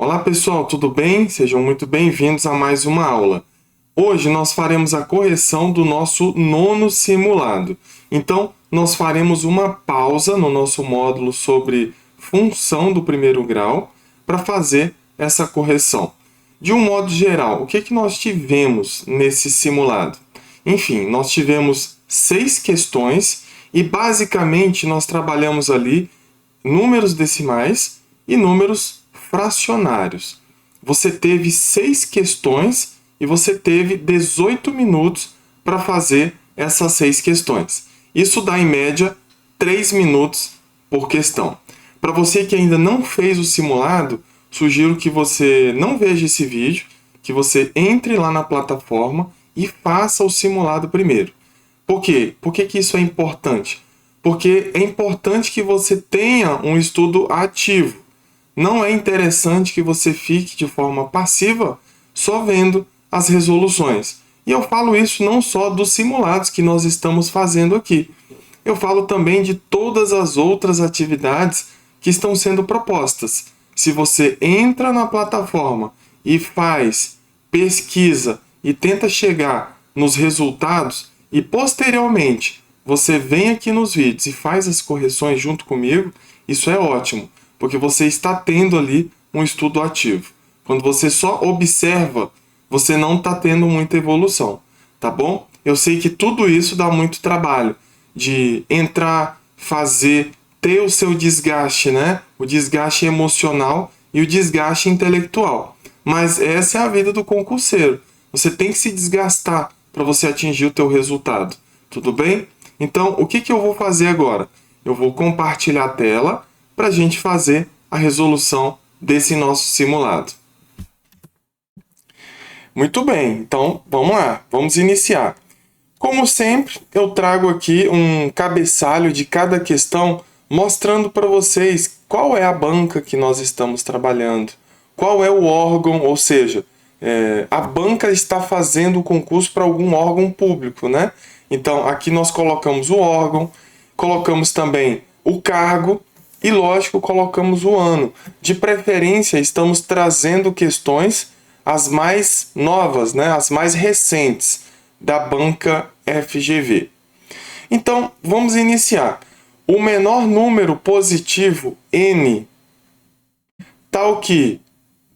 Olá pessoal, tudo bem? Sejam muito bem-vindos a mais uma aula. Hoje nós faremos a correção do nosso nono simulado. Então, nós faremos uma pausa no nosso módulo sobre função do primeiro grau para fazer essa correção. De um modo geral, o que nós tivemos nesse simulado? Enfim, nós tivemos 6 questões e basicamente nós trabalhamos ali números decimais e números fracionários. Você teve 6 questões e você teve 18 minutos para fazer essas 6 questões. Isso dá, em média, 3 minutos por questão. Para você que ainda não fez o simulado, sugiro que você não veja esse vídeo, que você entre lá na plataforma e faça o simulado primeiro. Por quê? Por que isso é importante? Porque é importante que você tenha um estudo ativo. Não é interessante que você fique de forma passiva só vendo as resoluções. E eu falo isso não só dos simulados que nós estamos fazendo aqui. Eu falo também de todas as outras atividades que estão sendo propostas. Se você entra na plataforma e faz, pesquisa e tenta chegar nos resultados e posteriormente você vem aqui nos vídeos e faz as correções junto comigo, isso é ótimo. Porque você está tendo ali um estudo ativo. Quando você só observa, você não está tendo muita evolução, tá bom? Eu sei que tudo isso dá muito trabalho, de entrar, fazer, ter o seu desgaste, né? O desgaste emocional e o desgaste intelectual. Mas essa é a vida do concurseiro. Você tem que se desgastar para você atingir o teu resultado, tudo bem? Então, o que eu vou fazer agora? Eu vou compartilhar a tela para a gente fazer a resolução desse nosso simulado. Muito bem, então vamos lá, vamos iniciar. Como sempre, eu trago aqui um cabeçalho de cada questão, mostrando para vocês qual é a banca que nós estamos trabalhando, qual é o órgão, ou seja, a banca está fazendo o concurso para algum órgão público, né? Então, aqui nós colocamos o órgão, colocamos também o cargo, e, lógico, colocamos o ano. De preferência, estamos trazendo questões as mais novas, né? As mais recentes da banca FGV. Então, vamos iniciar. O menor número positivo, N, tal que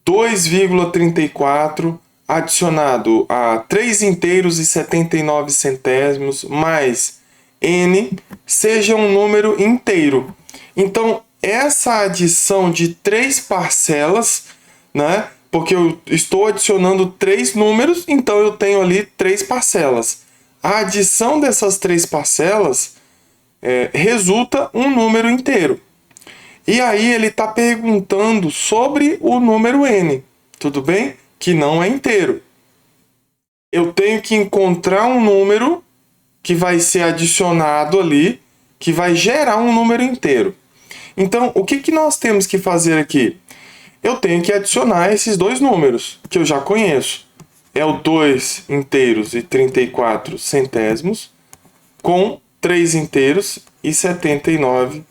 2,34 adicionado a 3 inteiros e 79 centésimos mais N, seja um número inteiro. Então, essa adição de 3 parcelas, né? Porque eu estou adicionando 3 números, então eu tenho ali 3 parcelas. A adição dessas 3 parcelas resulta um número inteiro. E aí ele está perguntando sobre o número N, tudo bem? Que não é inteiro. Eu tenho que encontrar um número que vai ser adicionado ali, que vai gerar um número inteiro. Então, o que nós temos que fazer aqui? Eu tenho que adicionar esses 2 números, que eu já conheço. É o 2 inteiros e 34 centésimos, com 3 inteiros e 79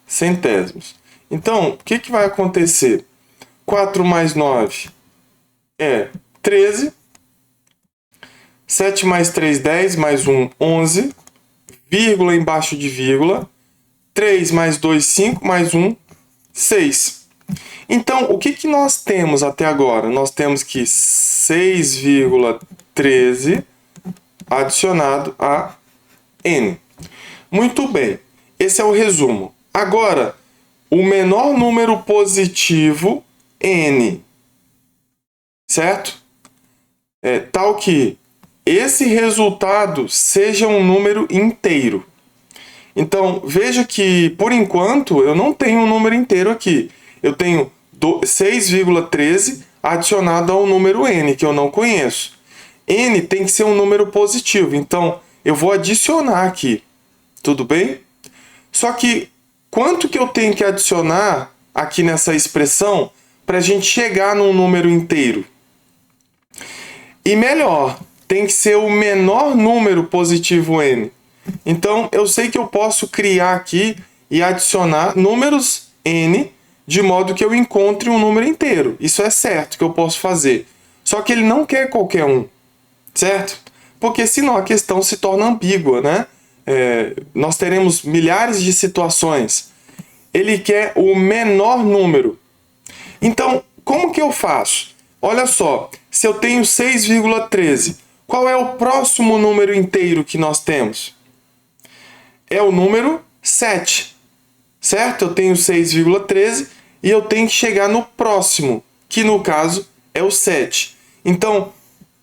centésimos. Então, o que vai acontecer? 4 mais 9 é 13. 7 mais 3, 10, mais 1, 11. Vírgula embaixo de vírgula. 3 mais 2, 5, mais 1, 6. Então, o que nós temos até agora? Nós temos que 6,13 adicionado a N. Muito bem, esse é o resumo. Agora, o menor número positivo, N. Certo? Tal que esse resultado seja um número inteiro. Então, veja que, por enquanto, eu não tenho um número inteiro aqui. Eu tenho 6,13 adicionado ao número N, que eu não conheço. N tem que ser um número positivo, então eu vou adicionar aqui. Tudo bem? Só que, quanto que eu tenho que adicionar aqui nessa expressão para a gente chegar num número inteiro? E melhor, tem que ser o menor número positivo N. Então, eu sei que eu posso criar aqui e adicionar números N de modo que eu encontre um número inteiro. Isso é certo que eu posso fazer. Só que ele não quer qualquer um, certo? Porque senão a questão se torna ambígua, né? Nós teremos milhares de situações. Ele quer o menor número. Então, como que eu faço? Olha só, se eu tenho 6,13, qual é o próximo número inteiro que nós temos? É o número 7, certo? Eu tenho 6,13 e eu tenho que chegar no próximo, que no caso é o 7. Então,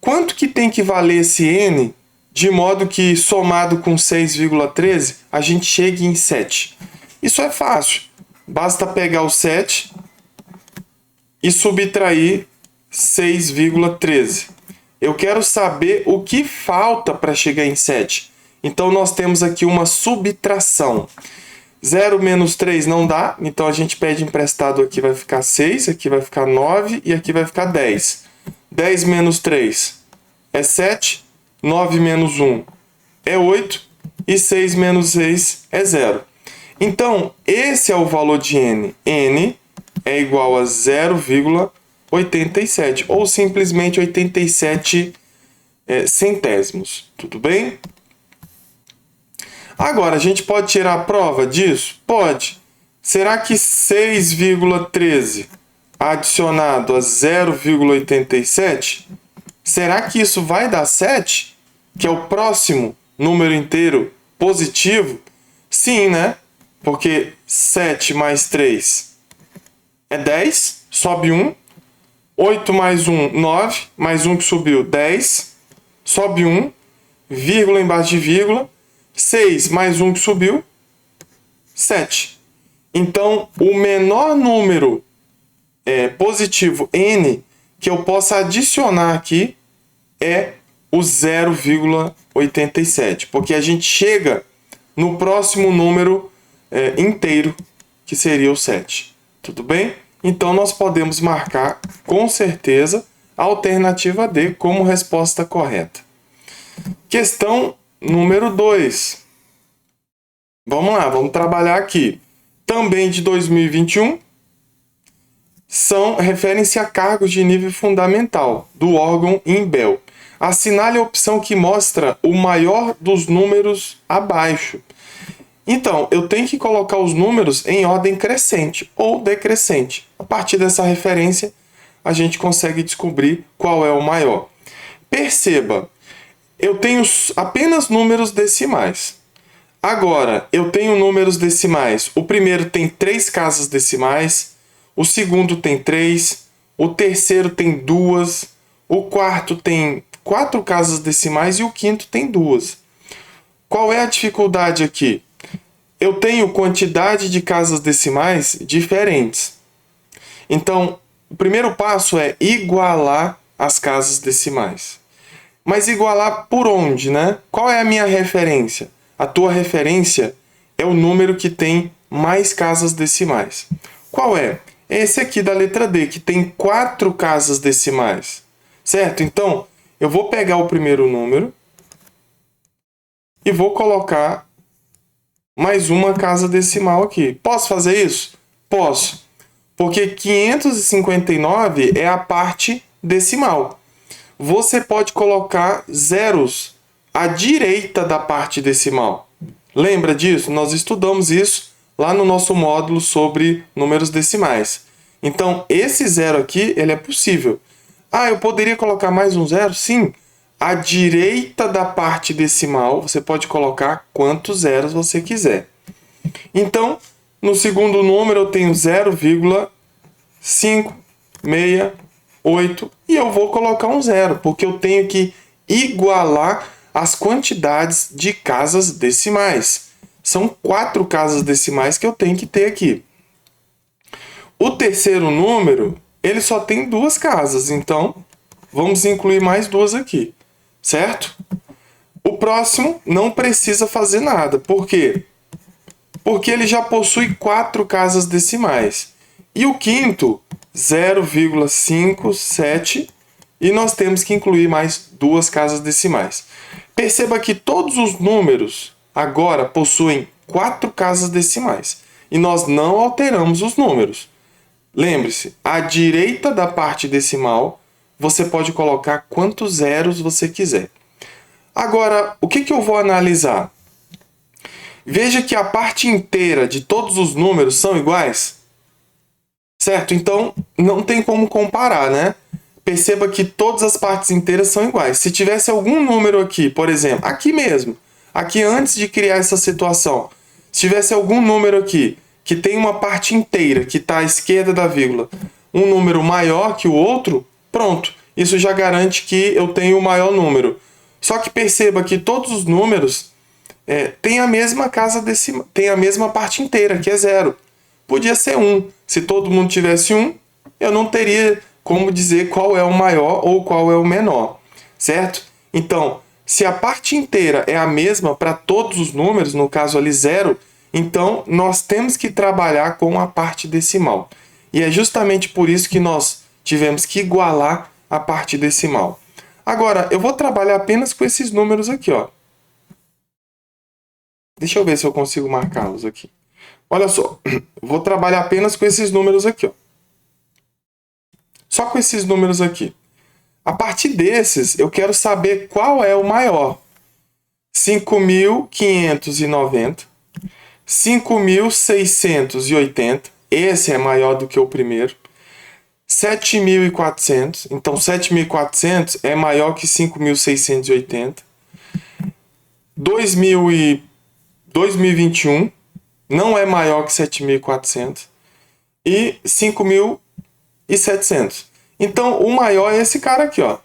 quanto que tem que valer esse n, de modo que somado com 6,13 a gente chegue em 7? Isso é fácil. Basta pegar o 7 e subtrair 6,13. Eu quero saber o que falta para chegar em 7. Então, nós temos aqui uma subtração. 0 menos 3 não dá, então a gente pede emprestado aqui, vai ficar 6, aqui vai ficar 9 e aqui vai ficar 10. 10 menos 3 é 7, 9 menos 1 é 8 e 6 menos 6 é 0. Então, esse é o valor de n. n é igual a 0,87 ou simplesmente 87 centésimos. Tudo bem? Agora, a gente pode tirar a prova disso? Pode. Será que 6,13 adicionado a 0,87, será que isso vai dar 7? Que é o próximo número inteiro positivo? Sim, né? Porque 7 mais 3 é 10, sobe 1. 8 mais 1, 9, mais 1 que subiu, 10, sobe 1, vírgula embaixo de vírgula, 6 mais 1 que subiu, 7. Então, o menor número positivo n que eu possa adicionar aqui é o 0,87, porque a gente chega no próximo número inteiro, que seria o 7. Tudo bem? Então, nós podemos marcar, com certeza, a alternativa D como resposta correta. Questão número 2. Vamos lá, vamos trabalhar aqui. Também de 2021, referem-se a cargos de nível fundamental do órgão INBEL. Assinale a opção que mostra o maior dos números abaixo. Então, eu tenho que colocar os números em ordem crescente ou decrescente. A partir dessa referência, a gente consegue descobrir qual é o maior. Perceba, eu tenho apenas números decimais. Agora, eu tenho números decimais. O primeiro tem 3 casas decimais, o segundo tem 3, o terceiro tem 2, o quarto tem 4 casas decimais e o quinto tem 2. Qual é a dificuldade aqui? Eu tenho quantidade de casas decimais diferentes. Então, o primeiro passo é igualar as casas decimais. Mas igualar por onde, né? Qual é a minha referência? A tua referência é o número que tem mais casas decimais. Qual é? É esse aqui da letra D, que tem 4 casas decimais. Certo? Então, eu vou pegar o primeiro número e vou colocar mais uma casa decimal aqui. Posso fazer isso? Posso. Porque 559 é a parte decimal. Você pode colocar zeros à direita da parte decimal. Lembra disso? Nós estudamos isso lá no nosso módulo sobre números decimais. Então, esse zero aqui, ele é possível. Ah, eu poderia colocar mais um zero? Sim. À direita da parte decimal, você pode colocar quantos zeros você quiser. Então, no segundo número, eu tenho 0,568 e eu vou colocar um zero, porque eu tenho que igualar as quantidades de casas decimais. São 4 casas decimais que eu tenho que ter aqui. O terceiro número, ele só tem 2 casas, então vamos incluir mais 2 aqui. Certo? O próximo não precisa fazer nada. Por quê? Porque ele já possui 4 casas decimais. E o quinto, 0,57, e nós temos que incluir mais 2 casas decimais. Perceba que todos os números agora possuem 4 casas decimais. E nós não alteramos os números. Lembre-se, à direita da parte decimal, você pode colocar quantos zeros você quiser. Agora, o que eu vou analisar? Veja que a parte inteira de todos os números são iguais. Certo? Então, não tem como comparar, né? Perceba que todas as partes inteiras são iguais. Se tivesse algum número aqui, por exemplo, aqui mesmo, aqui antes de criar essa situação, se tivesse algum número aqui que tem uma parte inteira que está à esquerda da vírgula, um número maior que o outro, pronto. Isso já garante que eu tenho o maior número. Só que perceba que todos os números têm a mesma casa decimal, tem a mesma parte inteira, que é zero. Podia ser 1. Se todo mundo tivesse 1, eu não teria como dizer qual é o maior ou qual é o menor, certo? Então, se a parte inteira é a mesma para todos os números, no caso ali 0, então nós temos que trabalhar com a parte decimal. E é justamente por isso que nós tivemos que igualar a parte decimal. Agora, eu vou trabalhar apenas com esses números aqui, ó. Deixa eu ver se eu consigo marcá-los aqui. Olha só, vou trabalhar apenas com esses números aqui, ó. Só com esses números aqui. A partir desses, eu quero saber qual é o maior. 5.590, 5.680, esse é maior do que o primeiro. 7.400, então 7.400 é maior que 5.680. 2021 não é maior que 7.400 e 5.700. Então, o maior é esse cara aqui, ó.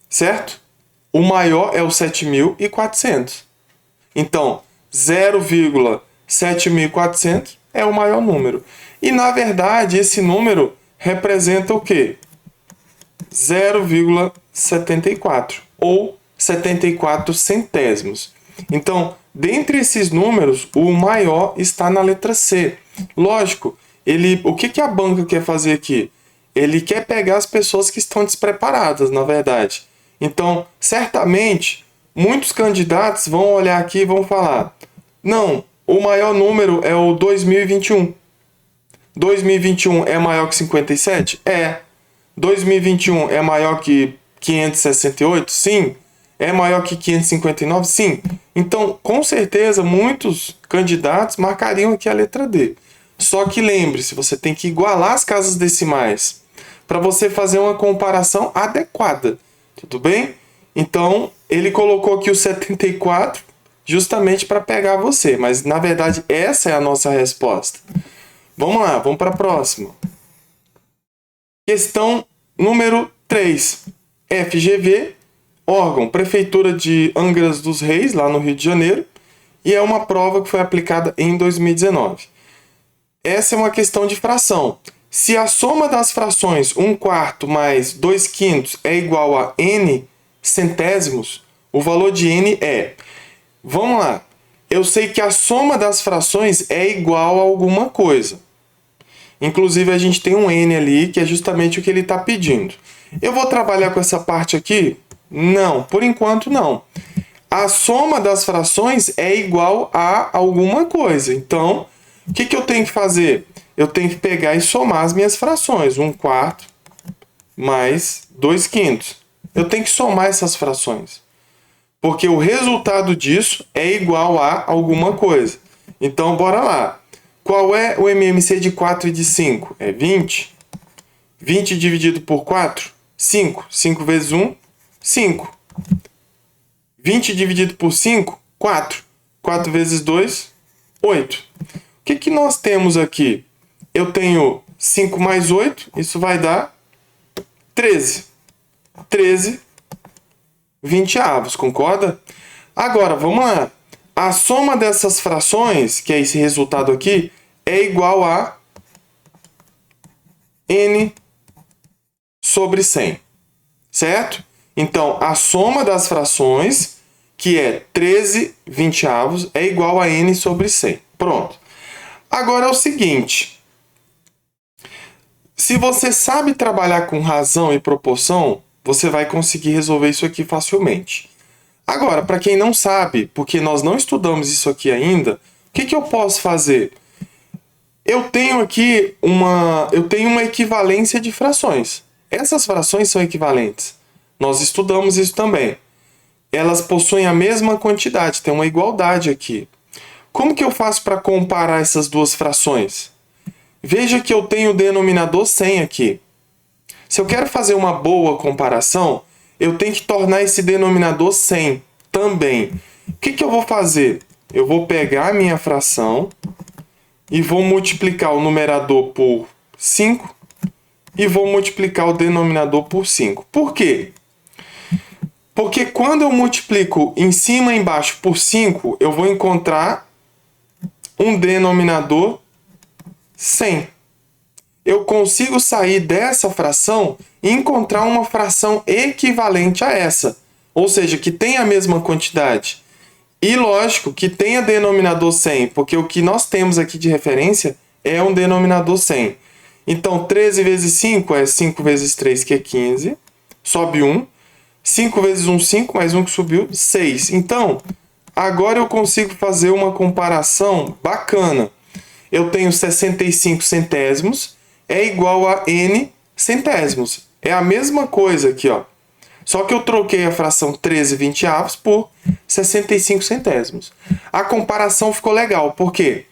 Certo? O maior é o 7.400. Então, 0,7.400 é o maior número. E, na verdade, esse número representa o quê? 0,74 ou 74 centésimos. Então, dentre esses números, o maior está na letra C. Lógico, o que a banca quer fazer aqui? Ele quer pegar as pessoas que estão despreparadas, na verdade. Então, certamente, muitos candidatos vão olhar aqui e vão falar: não, o maior número é o 2021. 2021 é maior que 57? É. 2021 é maior que 568? Sim. É maior que 559? Sim. Então, com certeza, muitos candidatos marcariam aqui a letra D. Só que lembre-se, você tem que igualar as casas decimais para você fazer uma comparação adequada. Tudo bem? Então, ele colocou aqui o 74 justamente para pegar você. Mas, na verdade, essa é a nossa resposta. Vamos lá, vamos para a próxima. Questão número 3. FGV, órgão, Prefeitura de Angra dos Reis, lá no Rio de Janeiro, e é uma prova que foi aplicada em 2019. Essa é uma questão de fração. Se a soma das frações 1/4 mais 2/5 é igual a n centésimos, o valor de n é... Vamos lá. Eu sei que a soma das frações é igual a alguma coisa. Inclusive, a gente tem um n ali, que é justamente o que ele está pedindo. Eu vou trabalhar com essa parte aqui? Não, por enquanto não. A soma das frações é igual a alguma coisa. Então, o que eu tenho que fazer? Eu tenho que pegar e somar as minhas frações. 1/4 mais 2/5. Eu tenho que somar essas frações. Porque o resultado disso é igual a alguma coisa. Então, bora lá. Qual é o MMC de 4 e de 5? É 20. 20 dividido por 4? 5. 5 vezes 1? 5. 20 dividido por 5? 4. 4 vezes 2? 8. O que nós temos aqui? Eu tenho 5 mais 8, isso vai dar 13. 13 20avos, concorda? Agora, vamos lá. A soma dessas frações, que é esse resultado aqui, é igual a n sobre 100. Certo? Então, a soma das frações, que é 13 20avos, é igual a n sobre 100. Pronto. Agora é o seguinte. Se você sabe trabalhar com razão e proporção, você vai conseguir resolver isso aqui facilmente. Agora, para quem não sabe, porque nós não estudamos isso aqui ainda, o que eu posso fazer? Eu tenho aqui eu tenho uma equivalência de frações. Essas frações são equivalentes. Nós estudamos isso também. Elas possuem a mesma quantidade, tem uma igualdade aqui. Como que eu faço para comparar essas duas frações? Veja que eu tenho o denominador 100 aqui. Se eu quero fazer uma boa comparação, eu tenho que tornar esse denominador 100 também. O que eu vou fazer? Eu vou pegar a minha fração e vou multiplicar o numerador por 5 e vou multiplicar o denominador por 5. Por quê? Porque quando eu multiplico em cima e embaixo por 5, eu vou encontrar um denominador 100. Eu consigo sair dessa fração e encontrar uma fração equivalente a essa. Ou seja, que tem a mesma quantidade. E lógico que tenha denominador 100, porque o que nós temos aqui de referência é um denominador 100. Então, 13 vezes 5 é 5 vezes 3, que é 15. Sobe 1. 5 vezes 1, 5, mais 1 que subiu, 6. Então, agora eu consigo fazer uma comparação bacana. Eu tenho 65 centésimos, é igual a n centésimos. É a mesma coisa aqui, ó. Só que eu troquei a fração 13 20avos por 65 centésimos. A comparação ficou legal, porque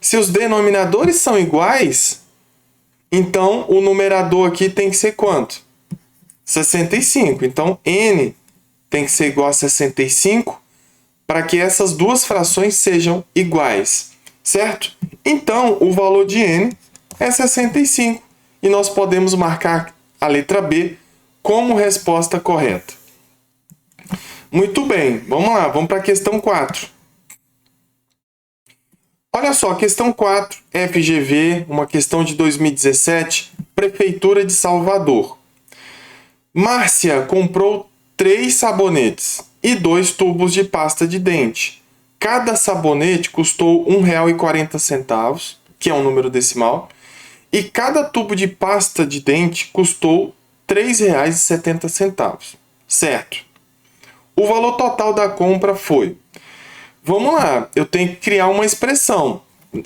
se os denominadores são iguais, então o numerador aqui tem que ser quanto? 65. Então, n tem que ser igual a 65 para que essas duas frações sejam iguais, certo? Então, o valor de n é 65 e nós podemos marcar a letra B como resposta correta. Muito bem, vamos lá, vamos para a questão 4. Olha só, questão 4, FGV, uma questão de 2017, Prefeitura de Salvador. Márcia comprou 3 sabonetes e 2 tubos de pasta de dente. Cada sabonete custou R$ 1,40, que é um número decimal, e cada tubo de pasta de dente custou R$ 3,70. Certo. O valor total da compra foi... Vamos lá, eu tenho que criar uma expressão.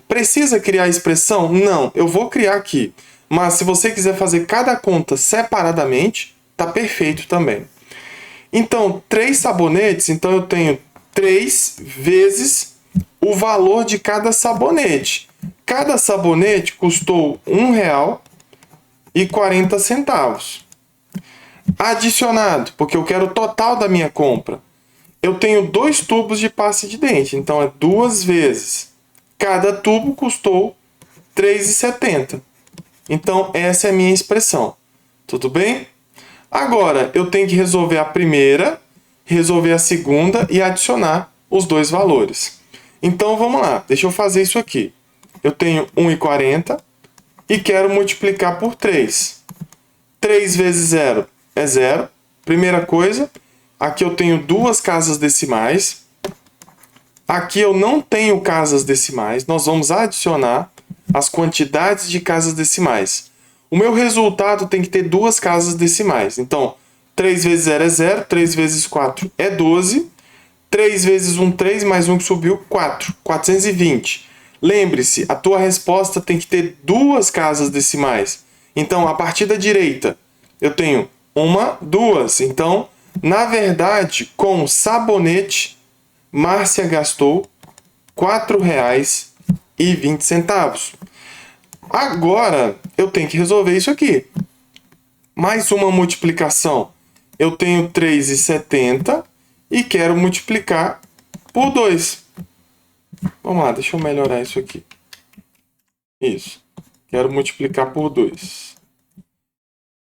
Precisa criar a expressão? Não, eu vou criar aqui. Mas se você quiser fazer cada conta separadamente, tá perfeito também. Então, 3 sabonetes, então eu tenho 3 vezes o valor de cada sabonete. Cada sabonete custou R$ 1,40. Adicionado, porque eu quero o total da minha compra. Eu tenho 2 tubos de pasta de dente, então é 2 vezes. Cada tubo custou R$ 3,70. Então, essa é a minha expressão. Tudo bem? Agora, eu tenho que resolver a primeira, resolver a segunda e adicionar os dois valores. Então, vamos lá. Deixa eu fazer isso aqui. Eu tenho 1,40 e quero multiplicar por 3. 3 vezes 0 é 0. Primeira coisa, aqui eu tenho 2 casas decimais. Aqui eu não tenho casas decimais. Nós vamos adicionar as quantidades de casas decimais. O meu resultado tem que ter 2 casas decimais. Então, 3 vezes 0 é 0, 3 vezes 4 é 12, 3 vezes 1, 3, mais 1 que subiu, 4, 420. Lembre-se, a tua resposta tem que ter 2 casas decimais. Então, a partir da direita, eu tenho 1, 2. Então, na verdade, com sabonete, Márcia gastou R$ 4,20. Agora, eu tenho que resolver isso aqui. Mais uma multiplicação. Eu tenho 3,70 e quero multiplicar por 2. Vamos lá, deixa eu melhorar isso aqui. Isso. Quero multiplicar por 2.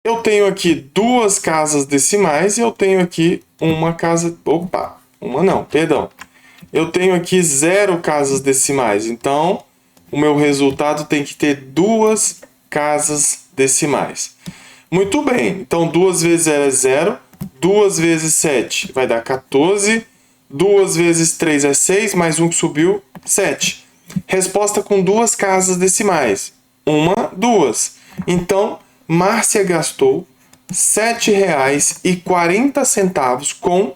Eu tenho aqui 2 casas decimais e eu tenho aqui uma casa... Opa, uma não, perdão. Eu tenho aqui 0 casas decimais. Então, o meu resultado tem que ter 2 casas decimais. Muito bem. Então, 2 vezes 0 é 0. 2 vezes 7 vai dar 14. 2 vezes 3 é 6. Mais 1 que subiu, 7. Resposta com 2 casas decimais. 1, 2. Então, Márcia gastou R$ 7,40 com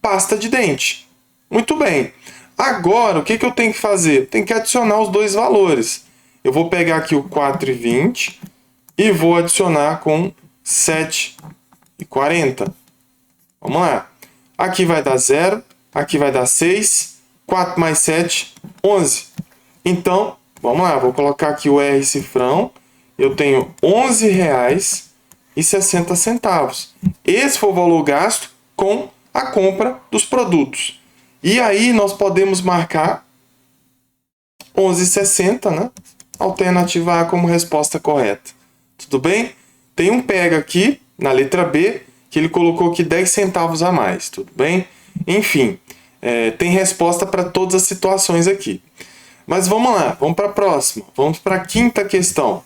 pasta de dente. Muito bem. Agora, o que eu tenho que fazer? Tenho que adicionar os dois valores. Eu vou pegar aqui o 4,20 e vou adicionar com 7,40. Vamos lá. Aqui vai dar 0, aqui vai dar 6, 4 mais 7, 11. Então, vamos lá, vou colocar aqui o R cifrão. Eu tenho R$ 11,60. Esse foi o valor gasto com a compra dos produtos. E aí nós podemos marcar 11,60, né? Alternativa A como resposta correta. Tudo bem? Tem um pega aqui na letra B que ele colocou aqui 10 centavos a mais. Tudo bem? Enfim, tem resposta para todas as situações aqui. Mas vamos lá, vamos para a próxima. Vamos para a quinta questão.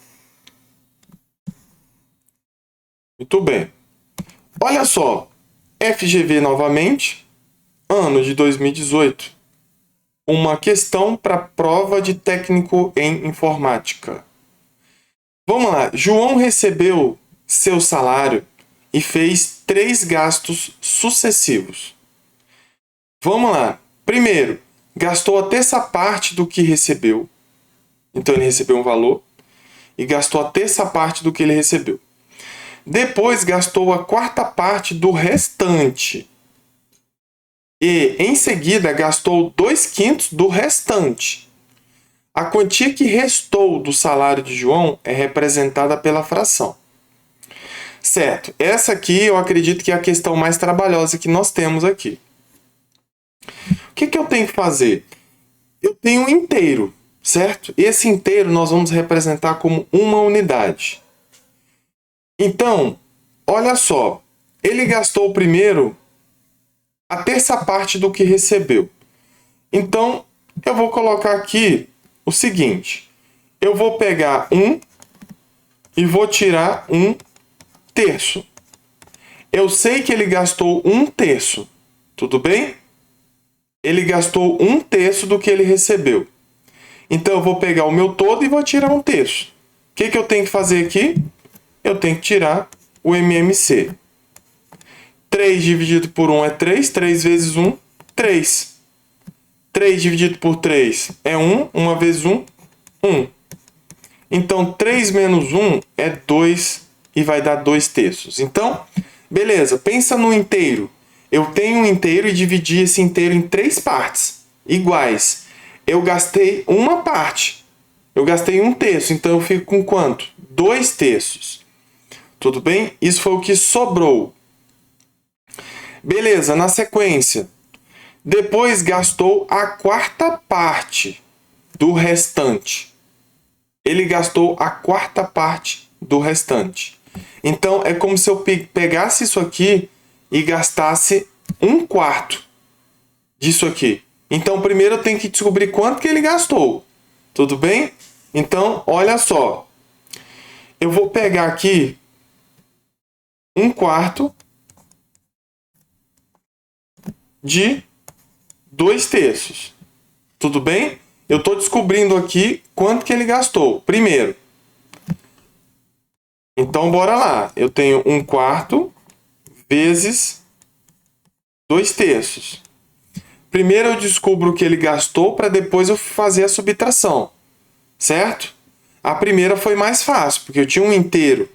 Muito bem. Olha só, FGV novamente, ano de 2018. Uma questão para prova de técnico em informática. Vamos lá, João recebeu seu salário e fez 3 gastos sucessivos. Vamos lá. Primeiro, gastou a terça parte do que recebeu. Então ele recebeu um valor e gastou a terça parte do que ele recebeu. Depois gastou a quarta parte do restante. E em seguida gastou 2/5 do restante. A quantia que restou do salário de João é representada pela fração. Certo, essa aqui eu acredito que é a questão mais trabalhosa que nós temos aqui. O que eu tenho que fazer? Eu tenho um inteiro, certo? Esse inteiro nós vamos representar como uma unidade. Então, olha só, ele gastou primeiro a terça parte do que recebeu. Então, eu vou colocar aqui o seguinte, eu vou pegar 1 e vou tirar 1/3. Eu sei que ele gastou 1/3, tudo bem? Ele gastou 1/3 do que ele recebeu. Então, eu vou pegar o meu todo e vou tirar 1/3. O que eu tenho que fazer aqui? Eu tenho que tirar o MMC. 3 dividido por 1 é 3. 3 vezes 1, 3. 3 dividido por 3 é 1. 1 vezes 1, 1. Então, 3 menos 1 é 2 e vai dar 2/3. Então, beleza. Pensa no inteiro. Eu tenho um inteiro e dividi esse inteiro em 3 partes iguais. Eu gastei uma parte. Eu gastei 1/3. Então, eu fico com quanto? 2/3. Tudo bem? Isso foi o que sobrou. Beleza, na sequência. Depois gastou a quarta parte do restante. Ele gastou a quarta parte do restante. Então, é como se eu pegasse isso aqui e gastasse 1/4 disso aqui. Então, primeiro eu tenho que descobrir quanto que ele gastou. Tudo bem? Então, olha só. Eu vou pegar aqui 1/4 de 2/3. Tudo bem? Eu estou descobrindo aqui quanto que ele gastou. Primeiro. Então, bora lá. Eu tenho 1/4 vezes 2/3. Primeiro eu descubro o que ele gastou para depois eu fazer a subtração. Certo? A primeira foi mais fácil, porque eu tinha um inteiro.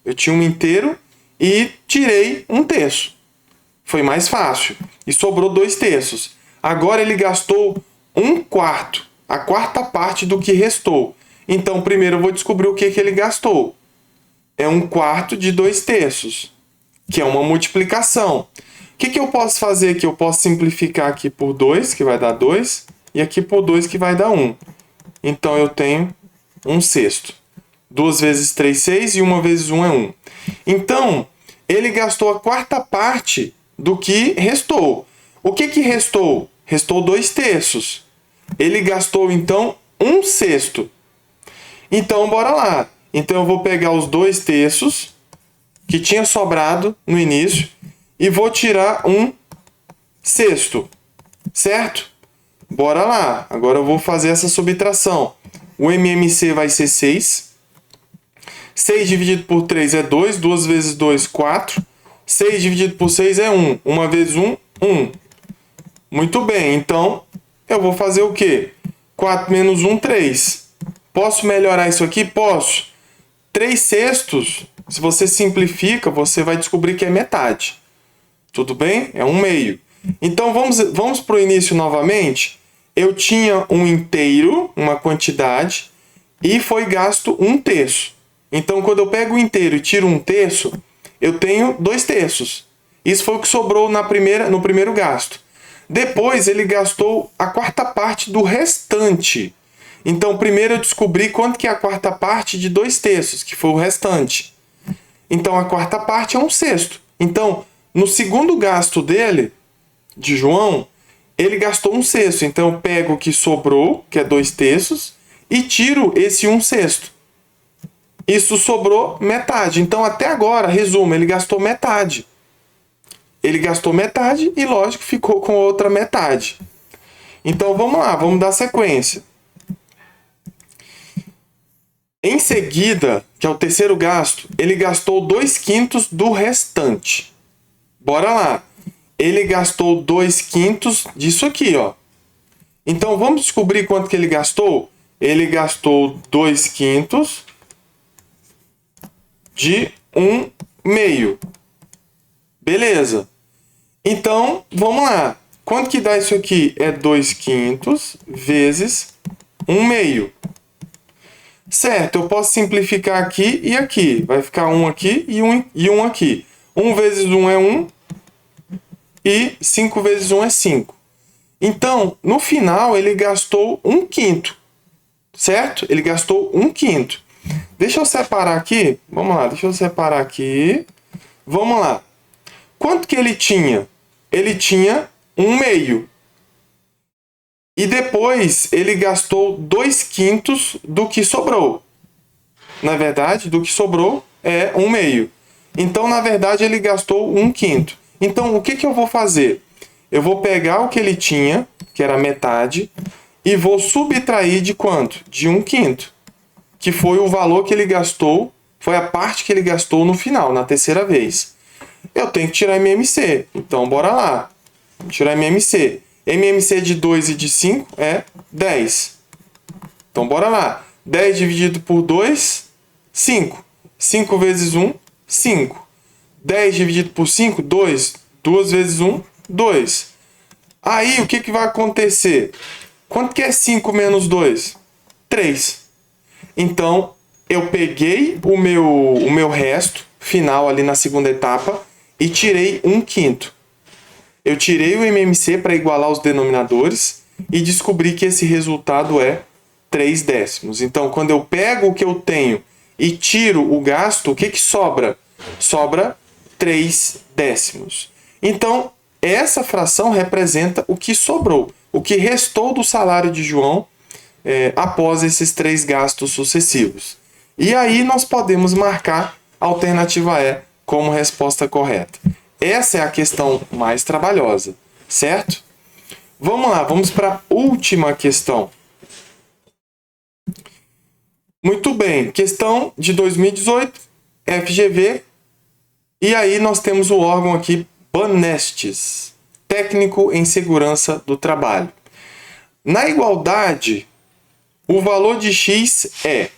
Eu tinha um inteiro e tirei 1/3. Foi mais fácil. E sobrou 2/3. Agora ele gastou 1/4. A quarta parte do que restou. Então, primeiro eu vou descobrir o que ele gastou. É 1/4 de 2/3. Que é uma multiplicação. O que eu posso fazer aqui? Eu posso simplificar aqui por 2, que vai dar 2. E aqui por 2, que vai dar 1. Então, eu tenho 1/6. 2 vezes 3, 6. E 1 vezes 1 é 1. Então, ele gastou a quarta parte do que restou. O que restou? Restou 2/3. Ele gastou, então, 1/6. Então, bora lá. Então, eu vou pegar os 2/3 que tinha sobrado no início e vou tirar 1/6. Certo? Bora lá. Agora eu vou fazer essa subtração. O MMC vai ser 6. 6 dividido por 3 é 2. 2 vezes 2, 4. 6 dividido por 6 é 1. 1 vezes 1, 1. Muito bem. Então, eu vou fazer o quê? 4 menos 1, 3. Posso melhorar isso aqui? Posso. 3/6, se você simplifica, você vai descobrir que é metade. Tudo bem? É 1/2. Então, vamos para o início novamente. Eu tinha um inteiro, uma quantidade, e foi gasto 1/3. Então, quando eu pego o inteiro e tiro 1/3, eu tenho 2/3. Isso foi o que sobrou no primeiro gasto. Depois, ele gastou a quarta parte do restante. Então, primeiro eu descobri quanto que é a quarta parte de 2/3, que foi o restante. Então, a quarta parte é 1/6. Então, no segundo gasto dele, de João, ele gastou 1/6. Então, eu pego o que sobrou, que é 2/3, e tiro esse 1/6. Isso sobrou metade. Então, até agora, resumo, ele gastou metade. Ele gastou metade e, lógico, ficou com outra metade. Então, vamos lá, vamos dar sequência. Em seguida, que é o terceiro gasto, ele gastou 2/5 do restante. Bora lá. Ele gastou 2/5 disso aqui, ó. Então, vamos descobrir quanto que ele gastou? Ele gastou 2/5 de 1/2. Beleza. Então, vamos lá. Quanto que dá isso aqui? É 2/5 vezes 1/2. Certo, eu posso simplificar aqui e aqui. Vai ficar 1 aqui e 1 aqui. 1 vezes 1 é 1 e 5 vezes 1 é 5. Então, no final, ele gastou 1/5. Certo? Ele gastou 1/5. Deixa eu separar aqui. Vamos lá, deixa eu separar aqui. Vamos lá. Quanto que ele tinha? Ele tinha 1/2. E depois ele gastou 2/5 do que sobrou. Na verdade, do que sobrou é 1/2. Então, na verdade, ele gastou 1/5. Então, o que eu vou fazer? Eu vou pegar o que ele tinha, que era metade, e vou subtrair de quanto? De 1/5. Que foi o valor que ele gastou, foi a parte que ele gastou no final, na terceira vez. Eu tenho que tirar MMC. Então, bora lá. Vou tirar MMC. MMC de 2 e de 5 é 10. Então, bora lá. 10 dividido por 2, 5. 5 vezes 1, 5. 10 dividido por 5, 2. 2 vezes 1, 2. Aí, o que vai acontecer? Quanto que é 5 menos 2? 3. Então, eu peguei o meu resto final ali na segunda etapa e tirei 1/5. Eu tirei o MMC para igualar os denominadores e descobri que esse resultado é 3/10. Então, quando eu pego o que eu tenho e tiro o gasto, o que sobra? Sobra 3/10. Então, essa fração representa o que sobrou, o que restou do salário de João após esses 3 gastos sucessivos. E aí nós podemos marcar a alternativa E como resposta correta. Essa é a questão mais trabalhosa, certo? Vamos lá, vamos para a última questão. Muito bem, questão de 2018, FGV, e aí nós temos o órgão aqui, Banestes, Técnico em Segurança do Trabalho. Na igualdade, o valor de X é...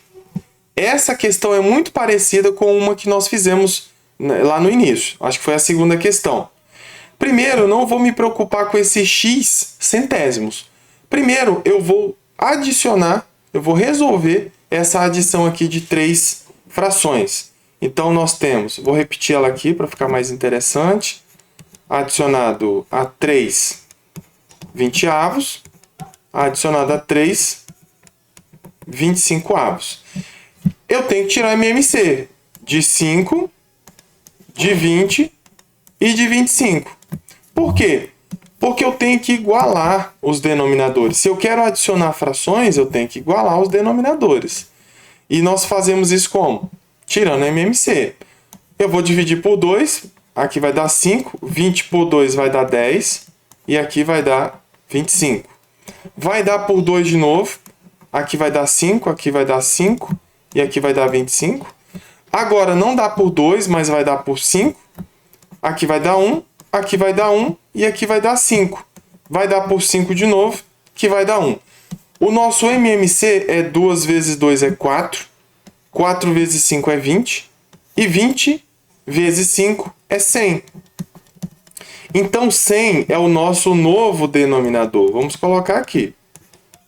Essa questão é muito parecida com uma que nós fizemos lá no início. Acho que foi a segunda questão. Primeiro, eu não vou me preocupar com esse x centésimos. Primeiro, eu vou adicionar, eu vou resolver essa adição aqui de 3 frações. Então, nós temos, vou repetir ela aqui para ficar mais interessante. Adicionado a 3 20avos, adicionado a 3 25avos. Eu tenho que tirar MMC de 5, de 20 e de 25. Por quê? Porque eu tenho que igualar os denominadores. Se eu quero adicionar frações, eu tenho que igualar os denominadores. E nós fazemos isso como? Tirando MMC. Eu vou dividir por 2, aqui vai dar 5, 20 por 2 vai dar 10, e aqui vai dar 25. Vai dar por 2 de novo, aqui vai dar 5, aqui vai dar 5, e aqui vai dar 25. Agora não dá por 2, mas vai dar por 5. Aqui vai dar 1, aqui vai dar 1 e aqui vai dar 5. Vai dar por 5 de novo, que vai dar 1. O nosso MMC é 2 vezes 2 é 4, 4 vezes 5 é 20, e 20 vezes 5 é 100. Então, 100 é o nosso novo denominador. Vamos colocar aqui.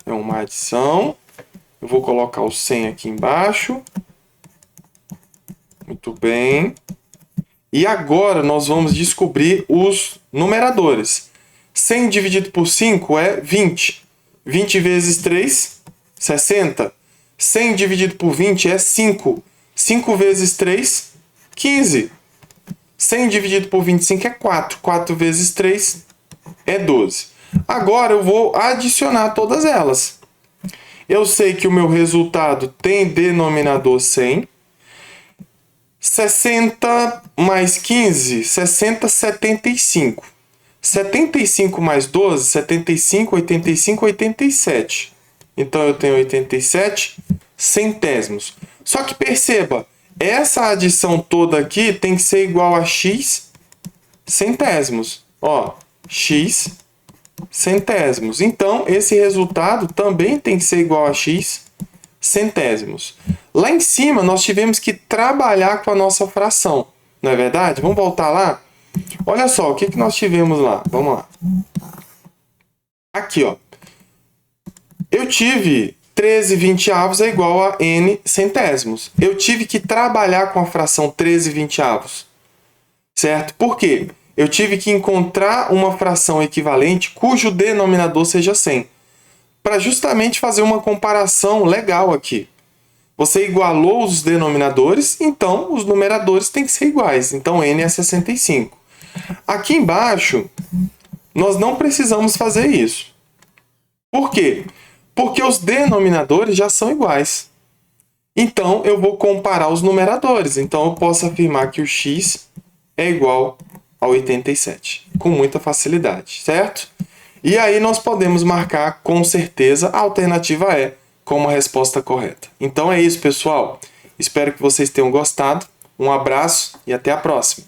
É uma adição. Eu vou colocar o 100 aqui embaixo. Muito bem. E agora nós vamos descobrir os numeradores. 100 dividido por 5 é 20. 20 vezes 3, 60. 100 dividido por 20 é 5. 5 vezes 3, 15. 100 dividido por 25 é 4. 4 vezes 3 é 12. Agora eu vou adicionar todas elas. Eu sei que o meu resultado tem denominador 100. 60 mais 15, 60, 75. 75 mais 12, 75, 85, 87. Então eu tenho 87 centésimos. Só que perceba, essa adição toda aqui tem que ser igual a x centésimos. Ó, x centésimos. Então, esse resultado também tem que ser igual a x centésimos. Lá em cima, nós tivemos que trabalhar com a nossa fração. Não é verdade? Vamos voltar lá? Olha só, o que nós tivemos lá? Vamos lá. Aqui, ó. Eu tive 13 vinteavos é igual a n centésimos. Eu tive que trabalhar com a fração 13 vinteavos. Certo? Por quê? Eu tive que encontrar uma fração equivalente cujo denominador seja 100. Para justamente fazer uma comparação legal aqui. Você igualou os denominadores, então os numeradores têm que ser iguais. Então n é 65. Aqui embaixo, nós não precisamos fazer isso. Por quê? Porque os denominadores já são iguais. Então, eu vou comparar os numeradores. Então, eu posso afirmar que o x é igual a 87. Com muita facilidade, certo? E aí, nós podemos marcar com certeza a alternativa E como a resposta correta. Então, é isso, pessoal. Espero que vocês tenham gostado. Um abraço e até a próxima.